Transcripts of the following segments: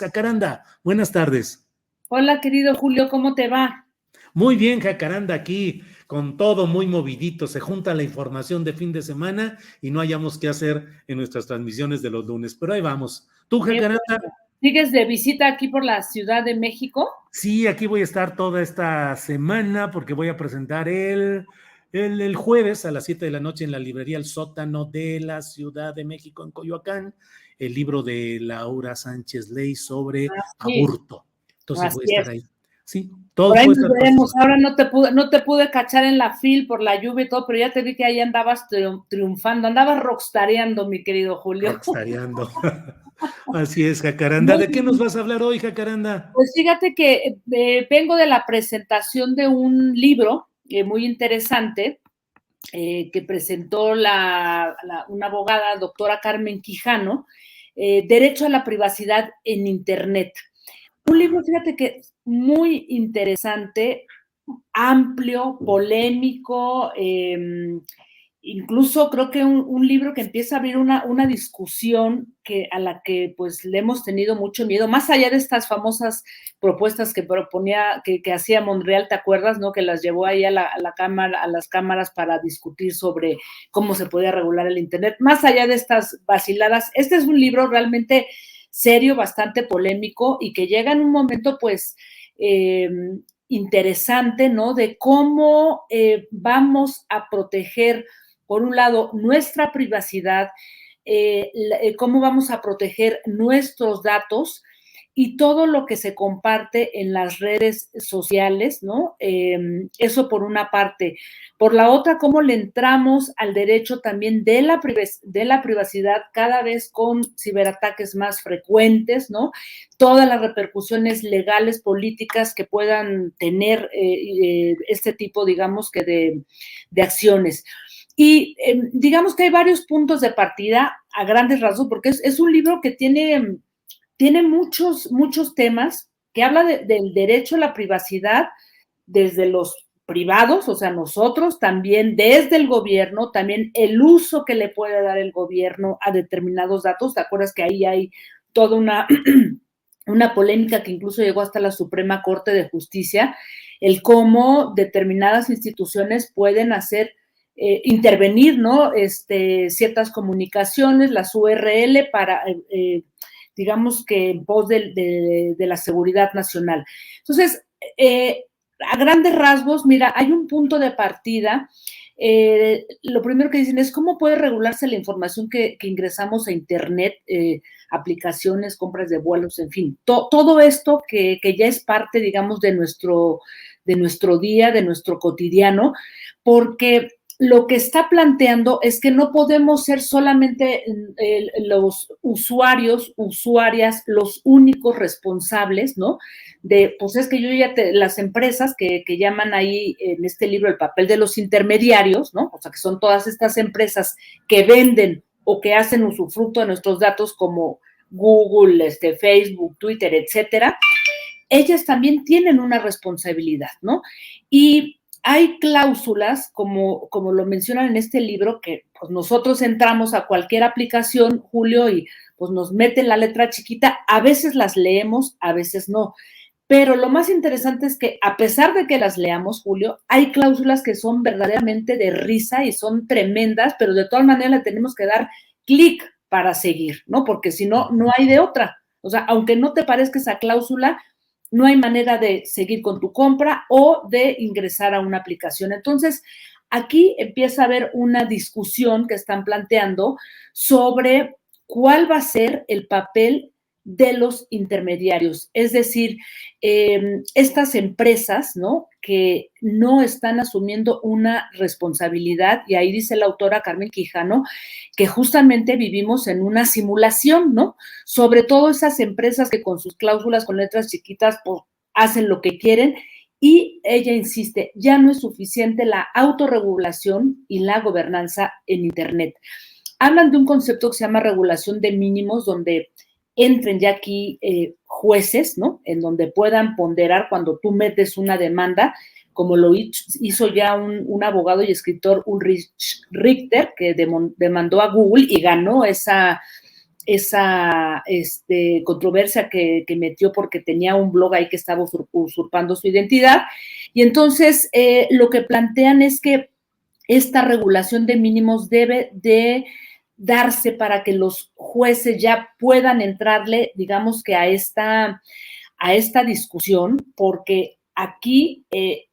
Jacaranda, buenas tardes. Hola, querido Julio, ¿cómo te va? Muy bien, Jacaranda, aquí con todo muy movidito. Se junta la información de fin de semana y no hayamos qué hacer en nuestras transmisiones de los lunes. Pero ahí vamos. ¿Tú, Qué Jacaranda? bueno. ¿Sigues de visita aquí por la Ciudad de México? Sí, aquí voy a estar toda esta semana porque voy a presentar el jueves a las 7 de la noche en la librería El Sótano de la Ciudad de México en Coyoacán, el libro de Laura Sánchez Ley sobre Sí, aborto. Entonces voy a así estar es. ahí. Sí, Por todo ahí puede nos estar toda esta veremos. semana. Ahora no te pude cachar en la fil por la lluvia y todo, pero ya te vi que ahí andabas triunfando, andabas rockstareando, mi querido Julio. Rockstareando. Así es, Jacaranda. Muy ¿De qué nos bien. vas a hablar hoy, Jacaranda? Pues fíjate que vengo de la presentación de un libro muy interesante que presentó una abogada, doctora Carmen Quijano, Derecho a la privacidad en Internet. Un libro, fíjate que muy interesante, amplio, polémico, incluso creo que un libro que empieza a abrir una discusión a la que pues le hemos tenido mucho miedo, más allá de estas famosas propuestas que proponía, que hacía Monreal, ¿te acuerdas? ¿No? Que las llevó ahí a la cámara, a las cámaras para discutir sobre cómo se podía regular el Internet. Más allá de estas vaciladas, este es un libro realmente serio, bastante polémico y que llega en un momento pues interesante, ¿no? De cómo vamos a proteger, por un lado, nuestra privacidad, cómo vamos a proteger nuestros datos y todo lo que se comparte en las redes sociales, ¿no? Eso por una parte. Por la otra, cómo le entramos al derecho también de la privacidad cada vez con ciberataques más frecuentes, ¿no? Todas las repercusiones legales, políticas que puedan tener este tipo, digamos, que de acciones. Y digamos que hay varios puntos de partida a grandes rasgos, porque es un libro que tiene muchos temas, que habla del derecho a la privacidad desde los privados, o sea, nosotros, también desde el gobierno, también el uso que le puede dar el gobierno a determinados datos. ¿Te acuerdas que ahí hay toda una polémica que incluso llegó hasta la Suprema Corte de Justicia, el cómo determinadas instituciones pueden intervenir, ¿no? Ciertas comunicaciones, las URL para, digamos que en pos de la seguridad nacional. Entonces, a grandes rasgos, mira, hay un punto de partida. Lo primero que dicen es cómo puede regularse la información que ingresamos a Internet, aplicaciones, compras de vuelos, en fin, todo esto que ya es parte, digamos, de nuestro día, de nuestro cotidiano, porque lo que está planteando es que no podemos ser solamente los usuarios, usuarias, los únicos responsables, ¿no? Pues es que las empresas que llaman ahí en este libro el papel de los intermediarios, ¿no? O sea, que son todas estas empresas que venden o que hacen usufructo de nuestros datos como Google, Facebook, Twitter, etcétera, ellas también tienen una responsabilidad, ¿no? Y hay cláusulas, como lo mencionan en este libro, que pues nosotros entramos a cualquier aplicación, Julio, y pues nos meten la letra chiquita, a veces las leemos, a veces no. Pero lo más interesante es que a pesar de que las leamos, Julio, hay cláusulas que son verdaderamente de risa y son tremendas, pero de todas maneras le tenemos que dar clic para seguir, ¿no? Porque si no, no hay de otra. O sea, aunque no te parezca esa cláusula, no hay manera de seguir con tu compra o de ingresar a una aplicación. Entonces, aquí empieza a haber una discusión que están planteando sobre cuál va a ser el papel de los intermediarios, es decir, estas empresas, ¿no? Que no están asumiendo una responsabilidad, y ahí dice la autora Carmen Quijano, que justamente vivimos en una simulación, ¿no? Sobre todo esas empresas que con sus cláusulas con letras chiquitas, pues, hacen lo que quieren, y ella insiste, ya no es suficiente la autorregulación y la gobernanza en Internet. Hablan de un concepto que se llama regulación de mínimos, donde entren ya aquí jueces, ¿no? En donde puedan ponderar cuando tú metes una demanda, como lo hizo ya un abogado y escritor, Ulrich Richter, que demandó a Google y ganó esa esa controversia que metió porque tenía un blog ahí que estaba usurpando su identidad. Y entonces lo que plantean es que esta regulación de mínimos debe de darse para que los jueces ya puedan entrarle, digamos que a esta discusión, porque aquí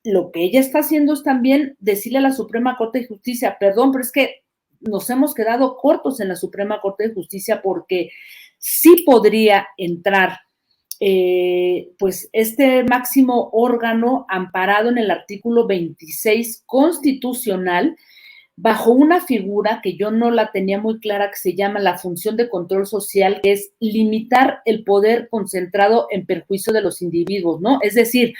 lo que ella está haciendo es también decirle a la Suprema Corte de Justicia, perdón, pero es que nos hemos quedado cortos en la Suprema Corte de Justicia porque sí podría entrar pues este máximo órgano amparado en el artículo 26 constitucional bajo una figura que yo no la tenía muy clara, que se llama la función de control social, que es limitar el poder concentrado en perjuicio de los individuos, ¿no? Es decir,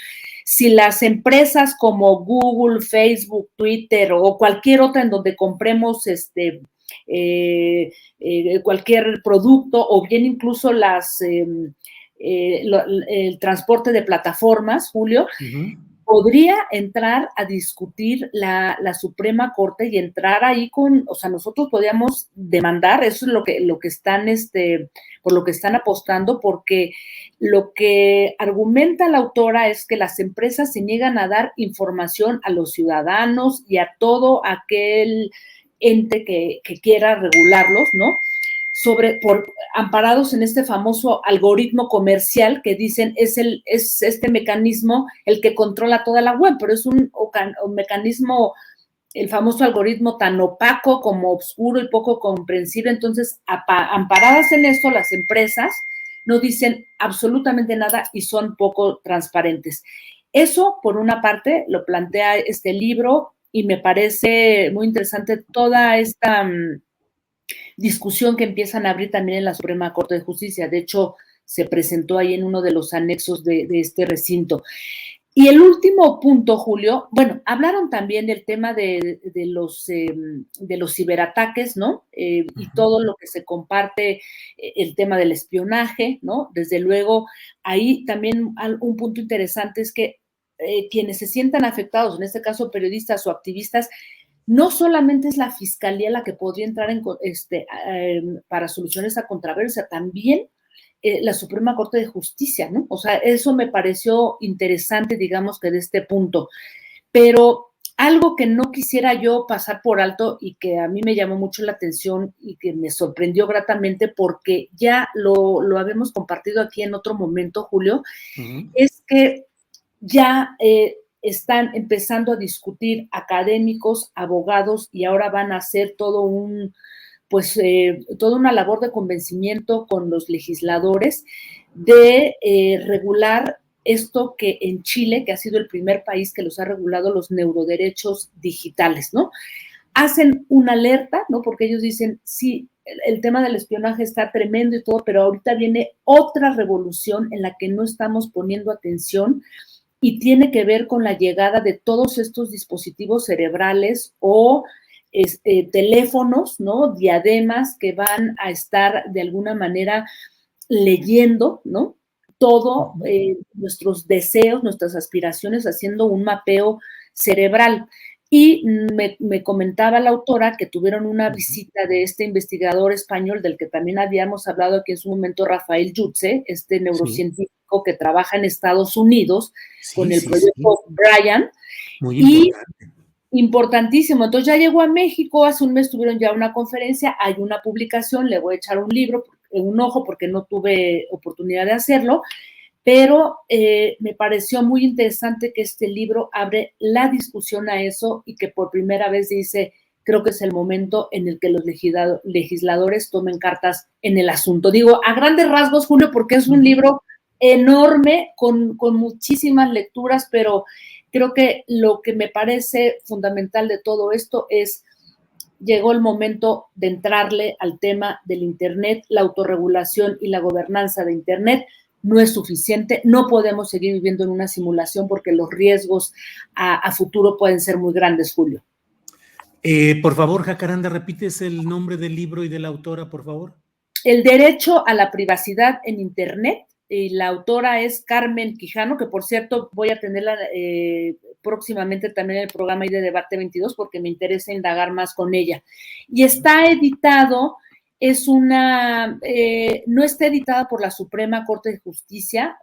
si las empresas como Google, Facebook, Twitter o cualquier otra en donde compremos cualquier producto o bien incluso el transporte de plataformas, Julio, podría entrar a discutir la Suprema Corte y entrar ahí o sea, nosotros podríamos demandar, eso es lo que están, por lo que están apostando, porque lo que argumenta la autora es que las empresas se niegan a dar información a los ciudadanos y a todo aquel ente que quiera regularlos, ¿no? Amparados en este famoso algoritmo comercial que dicen es este mecanismo el que controla toda la web, pero es un mecanismo, el famoso algoritmo tan opaco como oscuro y poco comprensible. Entonces, amparadas en esto, las empresas no dicen absolutamente nada y son poco transparentes. Eso, por una parte, lo plantea este libro y me parece muy interesante toda esta discusión que empiezan a abrir también en la Suprema Corte de Justicia. De hecho, se presentó ahí en uno de los anexos de este recinto. Y el último punto, Julio, bueno, hablaron también del tema de los ciberataques, ¿no? Y todo lo que se comparte, el tema del espionaje, ¿no? Desde luego, ahí también un punto interesante es que quienes se sientan afectados, en este caso periodistas o activistas, no solamente es la fiscalía la que podría entrar para solucionar esa controversia, también la Suprema Corte de Justicia, ¿no? O sea, eso me pareció interesante, digamos que de este punto. Pero algo que no quisiera yo pasar por alto y que a mí me llamó mucho la atención y que me sorprendió gratamente porque ya lo habíamos compartido aquí en otro momento, Julio, es que ya están empezando a discutir académicos, abogados, y ahora van a hacer toda una labor de convencimiento con los legisladores de regular esto que en Chile, que ha sido el primer país que los ha regulado, los neuroderechos digitales, ¿no? Hacen una alerta, ¿no? Porque ellos dicen, sí, el tema del espionaje está tremendo y todo, pero ahorita viene otra revolución en la que no estamos poniendo atención y tiene que ver con la llegada de todos estos dispositivos cerebrales o teléfonos, ¿no? Diademas que van a estar de alguna manera leyendo, ¿no? Todo nuestros deseos, nuestras aspiraciones, haciendo un mapeo cerebral. Y me comentaba la autora que tuvieron una visita de este investigador español del que también habíamos hablado aquí en su momento, Rafael Yutze, este neurocientífico que trabaja en Estados Unidos con el proyecto Brian. Muy importante. Importantísimo. Entonces ya llegó a México, hace un mes tuvieron ya una conferencia, hay una publicación, le voy a echar un ojo porque no tuve oportunidad de hacerlo, pero me pareció muy interesante que este libro abre la discusión a eso y que por primera vez dice, creo que es el momento en el que los legisladores tomen cartas en el asunto. Digo, a grandes rasgos, Julio, porque es un libro enorme, con muchísimas lecturas, pero creo que lo que me parece fundamental de todo esto es, llegó el momento de entrarle al tema del Internet, la autorregulación y la gobernanza de Internet. No es suficiente, no podemos seguir viviendo en una simulación porque los riesgos a futuro pueden ser muy grandes, Julio. Por favor, Jacaranda, ¿repites el nombre del libro y de la autora, por favor? El derecho a la privacidad en Internet, y la autora es Carmen Quijano, que por cierto voy a tenerla próximamente también en el programa de Debate 22 porque me interesa indagar más con ella. Y está editado es una, no está editada por la Suprema Corte de Justicia,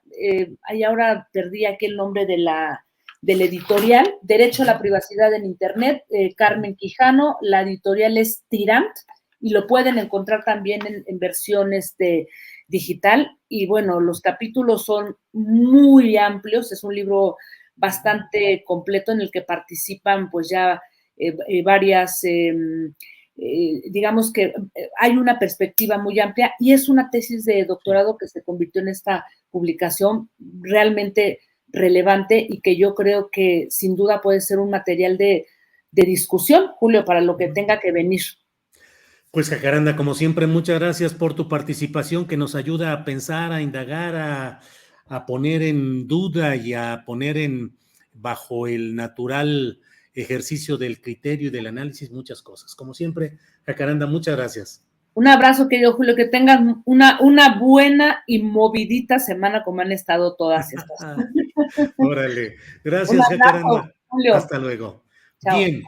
ahí ahora perdí aquí el nombre del editorial, Derecho a la Privacidad en Internet, Carmen Quijano, la editorial es Tirant, y lo pueden encontrar también en versiones digital, y bueno, los capítulos son muy amplios, es un libro bastante completo en el que participan pues ya varias, digamos que hay una perspectiva muy amplia y es una tesis de doctorado que se convirtió en esta publicación realmente relevante y que yo creo que sin duda puede ser un material de discusión, Julio, para lo que tenga que venir. Pues Jacaranda, como siempre, muchas gracias por tu participación que nos ayuda a pensar, a indagar, a poner en duda y a poner bajo el natural ejercicio del criterio y del análisis muchas cosas. Como siempre, Jacaranda, muchas gracias. Un abrazo, querido Julio, que tengan una buena y movidita semana como han estado todas estas. Órale, gracias, Un abrazo, Jacaranda. Julio. Hasta luego. Chao. Bien.